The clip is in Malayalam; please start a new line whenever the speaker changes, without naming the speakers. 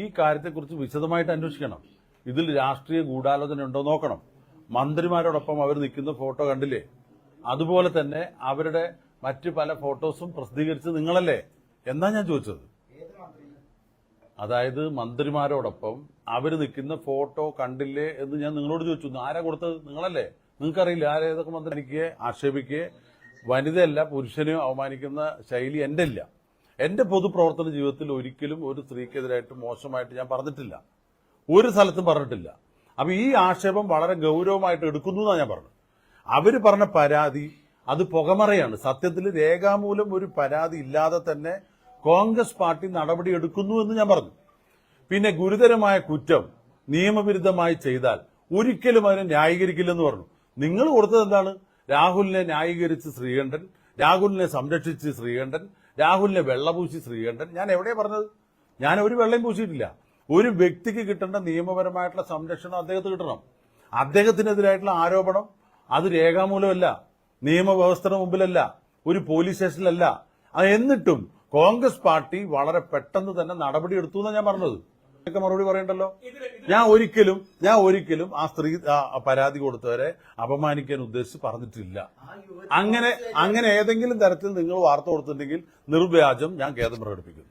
ഈ കാര്യത്തെക്കുറിച്ച് വിശദമായിട്ട് അന്വേഷിക്കണം. ഇതിൽ രാഷ്ട്രീയ ഗൂഢാലോചന ഉണ്ടോ നോക്കണം. മന്ത്രിമാരോടൊപ്പം അവർ നിൽക്കുന്ന ഫോട്ടോ കണ്ടില്ലേ? അതുപോലെ തന്നെ അവരുടെ മറ്റ് പല ഫോട്ടോസും പ്രസിദ്ധീകരിച്ചത് നിങ്ങളല്ലേ എന്നാ ഞാൻ ചോദിച്ചത്. അതായത് മന്ത്രിമാരോടൊപ്പം അവർ നിൽക്കുന്ന ഫോട്ടോ കണ്ടില്ലേ എന്ന് ഞാൻ നിങ്ങളോട് ചോദിച്ചു. ആരാ കൊടുത്തത്? നിങ്ങളല്ലേ. നിങ്ങൾക്കറിയില്ല ആരേതൊക്കെ മന്ത്രി എനിക്കുകയെ ആക്ഷേപിക്കുകയെ വനിതയല്ല പുരുഷനെയോ അവമാനിക്കുന്ന ശൈലി എന്റെ ഇല്ല. എന്റെ പൊതുപ്രവർത്തന ജീവിതത്തിൽ ഒരിക്കലും ഒരു സ്ത്രീക്കെതിരായിട്ട് മോശമായിട്ട് ഞാൻ പറഞ്ഞിട്ടില്ല, ഒരു സ്ഥലത്തും പറഞ്ഞിട്ടില്ല. അപ്പൊ ഈ ആക്ഷേപം വളരെ ഗൗരവമായിട്ട് എടുക്കുന്നു എന്നാണ് ഞാൻ പറഞ്ഞത്. അവര് പറഞ്ഞ പരാതി അത് പുകമറയാണ്. സത്യത്തിൽ രേഖാമൂലം ഒരു പരാതി ഇല്ലാതെ തന്നെ കോൺഗ്രസ് പാർട്ടി നടപടി എടുക്കുന്നു എന്ന് ഞാൻ പറഞ്ഞു. പിന്നെ ഗുരുതരമായ കുറ്റം നിയമവിരുദ്ധമായി ചെയ്താൽ ഒരിക്കലും അതിനെ ന്യായീകരിക്കില്ലെന്ന് പറഞ്ഞു. നിങ്ങൾ കൊടുത്തത് എന്താണ്? രാഹുലിനെ ന്യായീകരിച്ച് ശ്രീകണ്ഠൻ, രാഹുലിനെ സംരക്ഷിച്ച് ശ്രീകണ്ഠൻ, രാഹുലിനെ വെള്ളപൂശി ശ്രീകണ്ഠൻ. ഞാൻ എവിടെയാ പറഞ്ഞത്? ഞാൻ ഒരു വെള്ളയും പൂശിയിട്ടില്ല. ഒരു വ്യക്തിക്ക് കിട്ടേണ്ട നിയമപരമായിട്ടുള്ള സംരക്ഷണം അദ്ദേഹത്തിന് കിട്ടണം. അദ്ദേഹത്തിനെതിരായിട്ടുള്ള ആരോപണം അത് രേഖാമൂലമല്ല, നിയമവ്യവസ്ഥയുടെ മുമ്പിലല്ല, ഒരു പോലീസ് സ്റ്റേഷനിലല്ല. എന്നിട്ടും കോൺഗ്രസ് പാർട്ടി വളരെ പെട്ടെന്ന് തന്നെ നടപടി എടുത്തു എന്നാണ് ഞാൻ പറഞ്ഞത്. മറുപടി പറയണ്ടല്ലോ. ഞാൻ ഒരിക്കലും ആ സ്ത്രീ പരാതി കൊടുത്തവരെ അപമാനിക്കാൻ ഉദ്ദേശിച്ച് പറഞ്ഞിട്ടില്ല. അങ്ങനെ ഏതെങ്കിലും തരത്തിൽ നിങ്ങൾ വാർത്ത കൊടുത്തിട്ടുണ്ടെങ്കിൽ നിർവ്യാജം ഞാൻ ഖേദം പ്രകടിപ്പിക്കുന്നു.